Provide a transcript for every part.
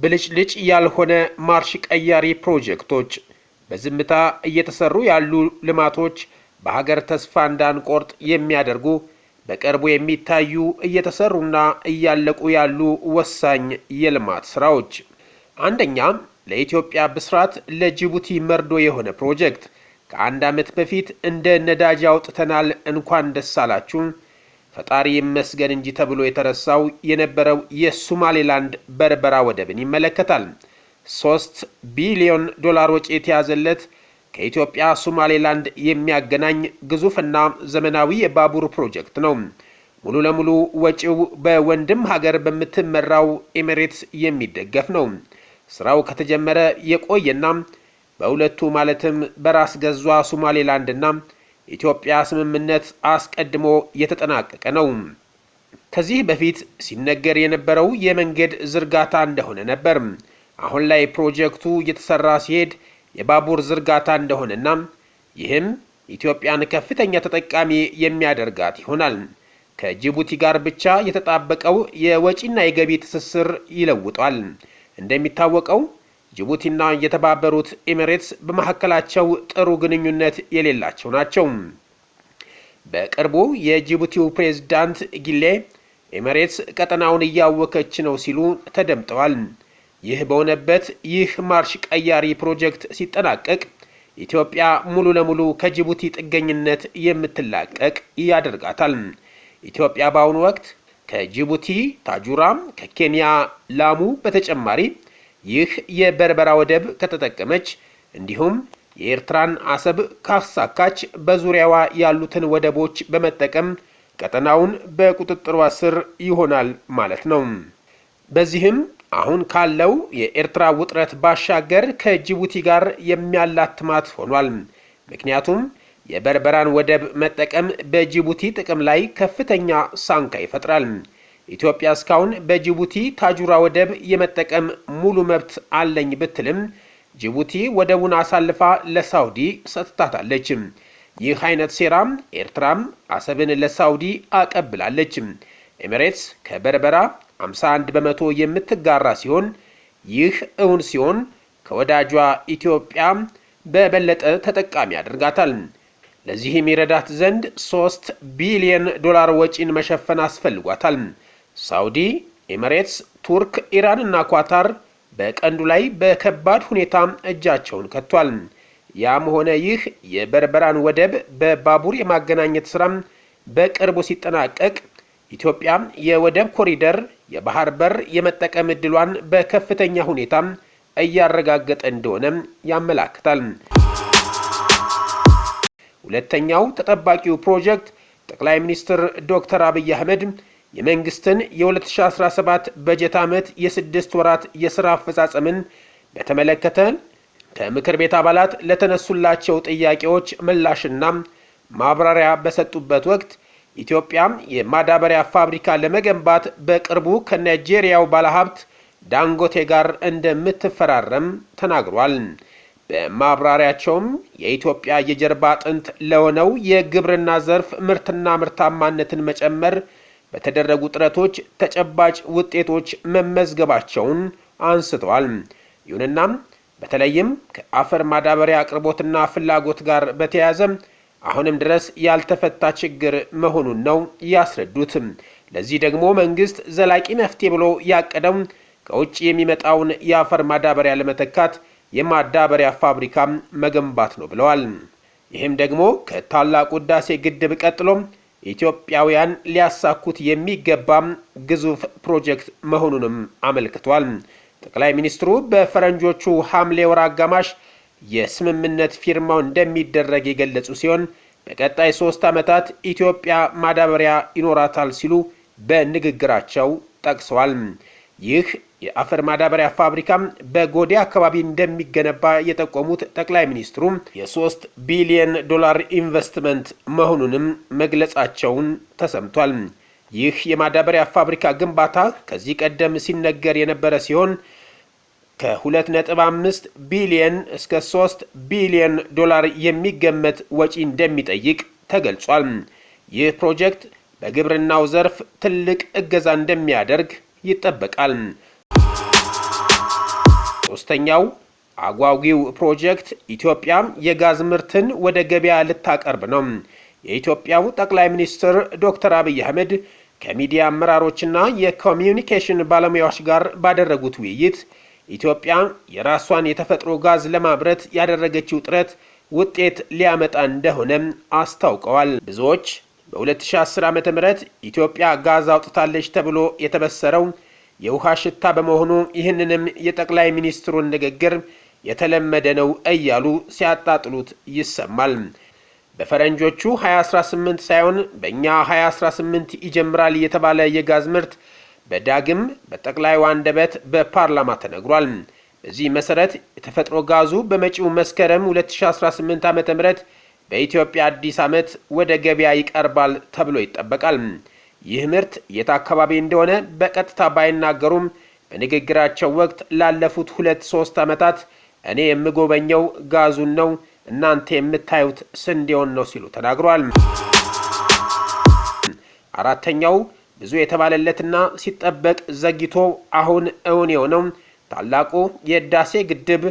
ብልጭልጭ ያልሆነ ማርሽ ቀያሪ ፕሮጀክቶች፣ በዝምታ እየተሰሩ ያሉ ልማቶች በሀገር ተስፋ እንዳንቆርጥ የሚያደርጉ በቅርቡ የሚታዩ እየተሰሩና እያለቁ ያሉ ወሳኝ የልማት ስራዎች። አንደኛ፣ ለኢትዮጵያ ብስራት ለጅቡቲ መርዶ የሆነ ፕሮጀክት። ከአንድ ዓመት በፊት እንደ ነዳጅ አውጥተናል እንኳን ደስ አላችሁ ፈጣሪ ይመስገን እንጂ ተብሎ የተረሳው የነበረው የሶማሌላንድ በርበራ ወደብን ይመለከታል። 3 ቢሊዮን ዶላር ወጪ የተያዘለት ከኢትዮጵያ ሶማሌላንድ የሚያገናኝ ግዙፍና ዘመናዊ የባቡር ፕሮጀክት ነው። ሙሉ ለሙሉ ወጪው በወንድም ሀገር በምትመራው ኤሚሬትስ የሚደገፍ ነው። ስራው ከተጀመረ የቆየና በሁለቱ ማለትም በራስ ገዟ ሶማሌላንድና ኢትዮጵያ ስምምነት አስቀድሞ የተጠናቀቀ ነው። ከዚህ በፊት ሲነገር የነበረው የመንገድ ዝርጋታ እንደሆነ ነበር። አሁን ላይ ፕሮጀክቱ እየተሰራ ሲሄድ የባቡር ዝርጋታ እንደሆነና ይህም ኢትዮጵያን ከፍተኛ ተጠቃሚ የሚያደርጋት ይሆናል። ከጅቡቲ ጋር ብቻ የተጣበቀው የወጪና የገቢ ትስስር ይለውጣል። እንደሚታወቀው ጅቡቲና የተባበሩት ኤሚሬትስ በመካከላቸው ጥሩ ግንኙነት የሌላቸው ናቸው። በቅርቡ የጅቡቲው ፕሬዝዳንት ጊሌ ኤሚሬትስ ቀጠናውን እያወከች ነው ሲሉ ተደምጠዋል። ይህ በሆነበት ይህ ማርሽ ቀያሪ ፕሮጀክት ሲጠናቀቅ ኢትዮጵያ ሙሉ ለሙሉ ከጅቡቲ ጥገኝነት የምትላቀቅ ያደርጋታል። ኢትዮጵያ በአሁኑ ወቅት ከጅቡቲ ታጁራ፣ ከኬንያ ላሙ በተጨማሪ ይህ የበርበራ ወደብ ከተጠቀመች እንዲሁም የኤርትራን አሰብ ካሳካች በዙሪያዋ ያሉትን ወደቦች በመጠቀም ቀጠናውን በቁጥጥሯ ስር ይሆናል ማለት ነው። በዚህም አሁን ካለው የኤርትራ ውጥረት ባሻገር ከጅቡቲ ጋር የሚያላትማት ሆኗል። ምክንያቱም የበርበራን ወደብ መጠቀም በጅቡቲ ጥቅም ላይ ከፍተኛ ሳንካ ይፈጥራል። ኢትዮጵያ እስካሁን በጅቡቲ ታጁራ ወደብ የመጠቀም ሙሉ መብት አለኝ ብትልም ጅቡቲ ወደቡን አሳልፋ ለሳውዲ ሰጥታታለች። ይህ አይነት ሴራም ኤርትራም አሰብን ለሳውዲ አቀብላለች። ኤሚሬትስ ከበርበራ 51 በመቶ የምትጋራ ሲሆን ይህ እውን ሲሆን ከወዳጇ ኢትዮጵያ በበለጠ ተጠቃሚ ያደርጋታል። ለዚህም ይረዳት ዘንድ 3 ቢሊዮን ዶላር ወጪን መሸፈን አስፈልጓታል። ሳውዲ፣ ኤሚሬትስ፣ ቱርክ፣ ኢራን እና ኳታር በቀንዱ ላይ በከባድ ሁኔታ እጃቸውን ከቷል። ያም ሆነ ይህ የበርበራን ወደብ በባቡር የማገናኘት ስራ በቅርቡ ሲጠናቀቅ ኢትዮጵያ የወደብ ኮሪደር የባህር በር የመጠቀም እድሏን በከፍተኛ ሁኔታ እያረጋገጠ እንደሆነ ያመላክታል። ሁለተኛው ተጠባቂው ፕሮጀክት ጠቅላይ ሚኒስትር ዶክተር አብይ አህመድ የመንግስትን የ2017 በጀት ዓመት የ6 ወራት የሥራ አፈጻጸምን በተመለከተ ከምክር ቤት አባላት ለተነሱላቸው ጥያቄዎች ምላሽና ማብራሪያ በሰጡበት ወቅት ኢትዮጵያ የማዳበሪያ ፋብሪካ ለመገንባት በቅርቡ ከናይጄሪያው ባለሀብት ዳንጎቴ ጋር እንደምትፈራረም ተናግሯል። በማብራሪያቸውም የኢትዮጵያ የጀርባ አጥንት ለሆነው የግብርና ዘርፍ ምርትና ምርታማነትን መጨመር በተደረጉ ጥረቶች ተጨባጭ ውጤቶች መመዝገባቸውን አንስተዋል። ይሁንና በተለይም ከአፈር ማዳበሪያ አቅርቦትና ፍላጎት ጋር በተያያዘ አሁንም ድረስ ያልተፈታ ችግር መሆኑን ነው ያስረዱት። ለዚህ ደግሞ መንግስት ዘላቂ መፍትሄ ብሎ ያቀደው ከውጭ የሚመጣውን የአፈር ማዳበሪያ ለመተካት የማዳበሪያ ፋብሪካ መገንባት ነው ብለዋል። ይህም ደግሞ ከታላቁ ህዳሴ ግድብ ቀጥሎ ኢትዮጵያውያን ሊያሳኩት የሚገባ ግዙፍ ፕሮጀክት መሆኑንም አመልክቷል። ጠቅላይ ሚኒስትሩ በፈረንጆቹ ሐምሌ ወር አጋማሽ የስምምነት ፊርማው እንደሚደረግ የገለጹ ሲሆን በቀጣይ 3 ዓመታት ኢትዮጵያ ማዳበሪያ ይኖራታል ሲሉ በንግግራቸው ጠቅሰዋል። ይህ የአፈር ማዳበሪያ ፋብሪካ በጎዴ አካባቢ እንደሚገነባ የጠቆሙት ጠቅላይ ሚኒስትሩ የ3 ቢሊዮን ዶላር ኢንቨስትመንት መሆኑንም መግለጻቸውን ተሰምቷል። ይህ የማዳበሪያ ፋብሪካ ግንባታ ከዚህ ቀደም ሲነገር የነበረ ሲሆን ከ2.5 ቢሊዮን እስከ 3 ቢሊዮን ዶላር የሚገመት ወጪ እንደሚጠይቅ ተገልጿል። ይህ ፕሮጀክት በግብርናው ዘርፍ ትልቅ እገዛ እንደሚያደርግ ይጠበቃል። ሶስተኛው አጓጊው ፕሮጀክት ኢትዮጵያ የጋዝ ምርትን ወደ ገበያ ልታቀርብ ነው። የኢትዮጵያው ጠቅላይ ሚኒስትር ዶክተር አብይ አህመድ ከሚዲያ አመራሮችና የኮሚዩኒኬሽን ባለሙያዎች ጋር ባደረጉት ውይይት ኢትዮጵያ የራሷን የተፈጥሮ ጋዝ ለማምረት ያደረገችው ጥረት ውጤት ሊያመጣ እንደሆነ አስታውቀዋል። ብዙዎች በ2010 ዓ.ም ኢትዮጵያ ጋዝ አውጥታለች ተብሎ የተበሰረው የውሃ ሽታ በመሆኑ ይህንንም የጠቅላይ ሚኒስትሩን ንግግር የተለመደ ነው እያሉ ሲያጣጥሉት ይሰማል። በፈረንጆቹ 2018 ሳይሆን በእኛ 2018 ይጀምራል የተባለ የጋዝ ምርት በዳግም በጠቅላዩ አንደበት በፓርላማ ተነግሯል። በዚህ መሰረት የተፈጥሮ ጋዙ በመጪው መስከረም 2018 ዓ.ም በኢትዮጵያ አዲስ ዓመት ወደ ገበያ ይቀርባል ተብሎ ይጠበቃል። ይህ ምርት የት አካባቢ እንደሆነ በቀጥታ ባይናገሩም በንግግራቸው ወቅት ላለፉት 2-3 ዓመታት እኔ የምጎበኘው ጋዙን ነው፣ እናንተ የምታዩት ስንዴውን ነው ሲሉ ተናግሯል። አራተኛው ብዙ የተባለለትና ሲጠበቅ ዘግይቶ አሁን እውን የሆነው ታላቁ የህዳሴ ግድብ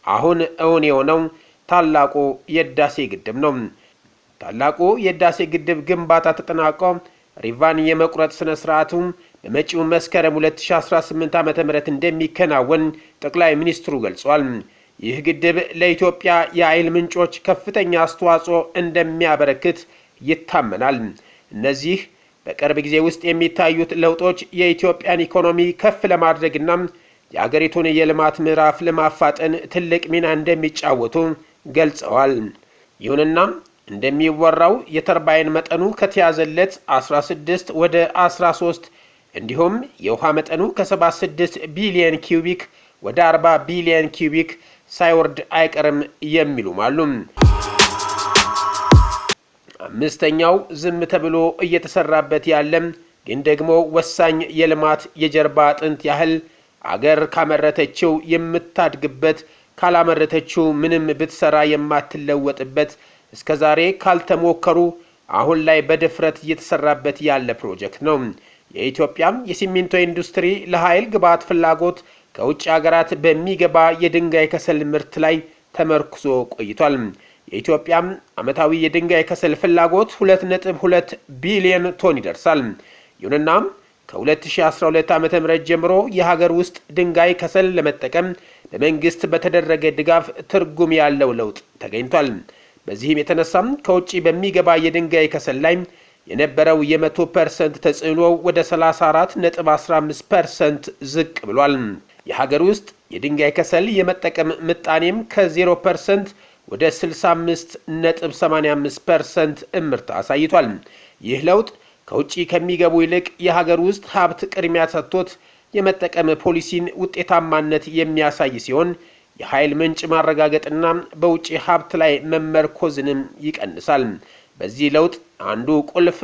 አሁን እውን የሆነው ታላቁ የህዳሴ ግድብ ነው። ታላቁ የህዳሴ ግድብ ግንባታ ተጠናቆ ሪቫን የመቁረጥ ስነ ስርዓቱ በመጪው መስከረም 2018 ዓ.ም እንደሚከናወን ጠቅላይ ሚኒስትሩ ገልጿል። ይህ ግድብ ለኢትዮጵያ የኃይል ምንጮች ከፍተኛ አስተዋጽኦ እንደሚያበረክት ይታመናል። እነዚህ በቅርብ ጊዜ ውስጥ የሚታዩት ለውጦች የኢትዮጵያን ኢኮኖሚ ከፍ ለማድረግና የአገሪቱን የልማት ምዕራፍ ለማፋጠን ትልቅ ሚና እንደሚጫወቱ ገልጸዋል። ይሁንና እንደሚወራው የተርባይን መጠኑ ከተያዘለት 16 ወደ 13 እንዲሁም የውሃ መጠኑ ከ76 ቢሊዮን ኪዩቢክ ወደ 40 ቢሊዮን ኪዩቢክ ሳይወርድ አይቀርም የሚሉም አሉ። አምስተኛው ዝም ተብሎ እየተሰራበት ያለ ግን ደግሞ ወሳኝ የልማት የጀርባ አጥንት ያህል አገር ካመረተችው የምታድግበት ካላመረተችው ምንም ብትሰራ የማትለወጥበት እስከዛሬ ካልተሞከሩ አሁን ላይ በድፍረት እየተሰራበት ያለ ፕሮጀክት ነው። የኢትዮጵያ የሲሚንቶ ኢንዱስትሪ ለኃይል ግብዓት ፍላጎት ከውጭ ሀገራት በሚገባ የድንጋይ ከሰል ምርት ላይ ተመርኩዞ ቆይቷል። የኢትዮጵያ ዓመታዊ የድንጋይ ከሰል ፍላጎት 2.2 ቢሊዮን ቶን ይደርሳል። ይሁንና ከ2012 ዓ.ም ጀምሮ የሀገር ውስጥ ድንጋይ ከሰል ለመጠቀም በመንግስት በተደረገ ድጋፍ ትርጉም ያለው ለውጥ ተገኝቷል። በዚህም የተነሳም ከውጪ በሚገባ የድንጋይ ከሰል ላይ የነበረው የ100% ተጽዕኖ ወደ 34.15% ዝቅ ብሏል። የሀገር ውስጥ የድንጋይ ከሰል የመጠቀም ምጣኔም ከ0% ወደ 65.85% እምርታ አሳይቷል። ይህ ለውጥ ከውጪ ከሚገቡ ይልቅ የሀገር ውስጥ ሀብት ቅድሚያ ሰጥቶት የመጠቀም ፖሊሲን ውጤታማነት የሚያሳይ ሲሆን የኃይል ምንጭ ማረጋገጥና በውጪ ሀብት ላይ መመርኮዝንም ይቀንሳል። በዚህ ለውጥ አንዱ ቁልፍ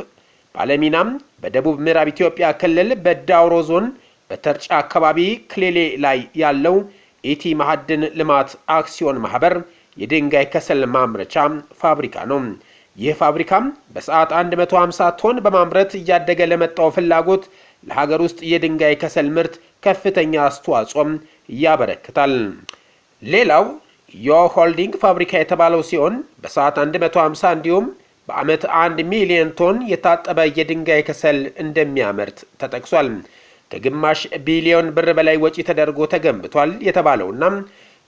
ባለሚናም በደቡብ ምዕራብ ኢትዮጵያ ክልል በዳውሮ ዞን በተርጫ አካባቢ ክሌሌ ላይ ያለው ኢቲ ማዕድን ልማት አክሲዮን ማህበር የድንጋይ ከሰል ማምረቻ ፋብሪካ ነው። ይህ ፋብሪካም በሰዓት 150 ቶን በማምረት እያደገ ለመጣው ፍላጎት ለሀገር ውስጥ የድንጋይ ከሰል ምርት ከፍተኛ አስተዋጽኦ ያበረክታል። ሌላው ዮ ሆልዲንግ ፋብሪካ የተባለው ሲሆን በሰዓት 150 እንዲሁም በአመት 1 ሚሊዮን ቶን የታጠበ የድንጋይ ከሰል እንደሚያመርት ተጠቅሷል። ከግማሽ ቢሊዮን ብር በላይ ወጪ ተደርጎ ተገንብቷል የተባለውና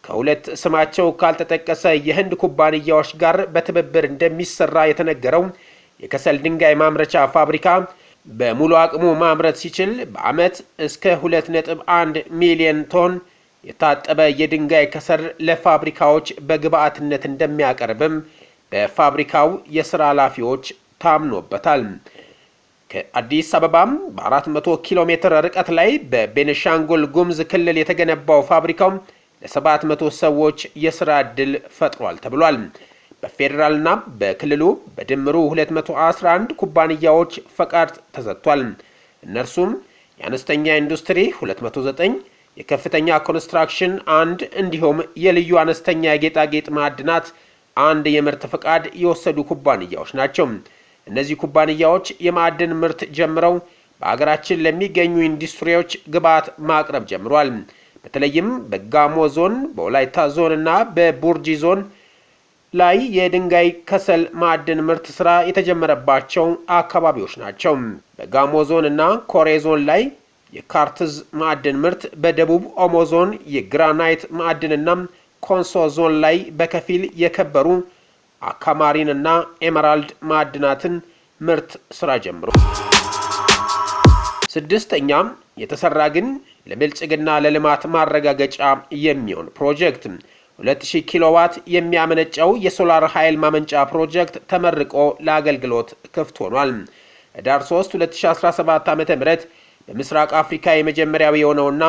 ከሁለት ስማቸው ካልተጠቀሰ የህንድ ኩባንያዎች ጋር በትብብር እንደሚሰራ የተነገረው የከሰል ድንጋይ ማምረቻ ፋብሪካ በሙሉ አቅሙ ማምረት ሲችል በአመት እስከ 2.1 ሚሊዮን ቶን የታጠበ የድንጋይ ከሰል ለፋብሪካዎች በግብአትነት እንደሚያቀርብም በፋብሪካው የሥራ ኃላፊዎች ታምኖበታል። ከአዲስ አበባም በ400 ኪሎ ሜትር ርቀት ላይ በቤኒሻንጉል ጉሙዝ ክልል የተገነባው ፋብሪካው ለ700 ሰዎች የሥራ ዕድል ፈጥሯል ተብሏል። በፌደራልና በክልሉ በድምሩ 211 ኩባንያዎች ፈቃድ ተሰጥቷል። እነርሱም የአነስተኛ ኢንዱስትሪ 209፣ የከፍተኛ ኮንስትራክሽን 1 እንዲሁም የልዩ አነስተኛ የጌጣጌጥ ማዕድናት 1 የምርት ፈቃድ የወሰዱ ኩባንያዎች ናቸው። እነዚህ ኩባንያዎች የማዕድን ምርት ጀምረው በአገራችን ለሚገኙ ኢንዱስትሪዎች ግብዓት ማቅረብ ጀምሯል። በተለይም በጋሞ ዞን፣ በወላይታ ዞን እና በቡርጂ ዞን ላይ የድንጋይ ከሰል ማዕድን ምርት ስራ የተጀመረባቸው አካባቢዎች ናቸው። በጋሞ ዞን እና ኮሬ ዞን ላይ የካርትዝ ማዕድን ምርት፣ በደቡብ ኦሞ ዞን የግራናይት ማዕድንና ኮንሶ ዞን ላይ በከፊል የከበሩ አካማሪን እና ኤመራልድ ማዕድናትን ምርት ስራ ጀምሮ ስድስተኛም የተሰራ ግን ለብልጽግና ለልማት ማረጋገጫ የሚሆን ፕሮጀክት 2000 ኪሎዋት የሚያመነጨው የሶላር ኃይል ማመንጫ ፕሮጀክት ተመርቆ ለአገልግሎት ክፍት ሆኗል። ህዳር 3 2017 ዓ.ም በምስራቅ አፍሪካ የመጀመሪያው የሆነውና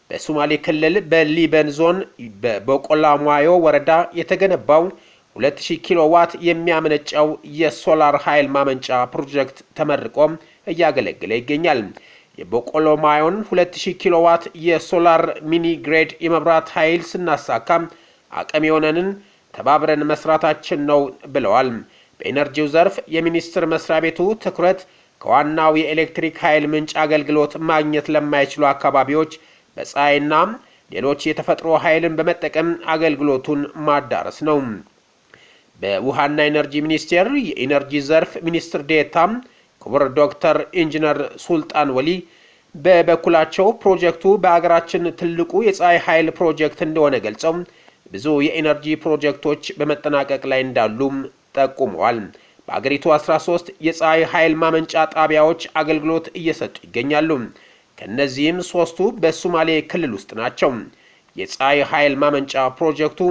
በሶማሌ ክልል በሊበን ዞን በቦቆላማዮ ወረዳ የተገነባው 2000 ኪሎዋት የሚያመነጨው የሶላር ኃይል ማመንጫ ፕሮጀክት ተመርቆ እያገለገለ ይገኛል። የቦቆላማዮን 2000 ኪሎዋት የሶላር ሚኒ ግሬድ የመብራት ኃይል ስናሳካ አቅም የሆነንን ተባብረን መስራታችን ነው ብለዋል። በኢነርጂው ዘርፍ የሚኒስቴር መስሪያ ቤቱ ትኩረት ከዋናው የኤሌክትሪክ ኃይል ምንጭ አገልግሎት ማግኘት ለማይችሉ አካባቢዎች በፀሐይና ሌሎች የተፈጥሮ ኃይልን በመጠቀም አገልግሎቱን ማዳረስ ነው። በውሃና ኢነርጂ ሚኒስቴር የኢነርጂ ዘርፍ ሚኒስትር ዴኤታ ክቡር ዶክተር ኢንጂነር ሱልጣን ወሊ በበኩላቸው ፕሮጀክቱ በአገራችን ትልቁ የፀሐይ ኃይል ፕሮጀክት እንደሆነ ገልጸው ብዙ የኢነርጂ ፕሮጀክቶች በመጠናቀቅ ላይ እንዳሉም ጠቁመዋል። በአገሪቱ 13 የፀሐይ ኃይል ማመንጫ ጣቢያዎች አገልግሎት እየሰጡ ይገኛሉ። ከነዚህም 3ቱ በሶማሌ ክልል ውስጥ ናቸው። የፀሐይ ኃይል ማመንጫ ፕሮጀክቱ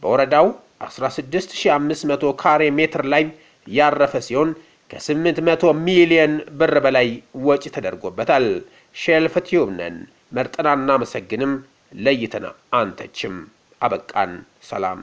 በወረዳው 16500 ካሬ ሜትር ላይ ያረፈ ሲሆን ከ800 ሚሊዮን ብር በላይ ወጪ ተደርጎበታል። ሼልፍ ቲዩብ ነን። መርጠና እናመሰግንም፣ ለይተና አንተችም። አበቃን። ሰላም።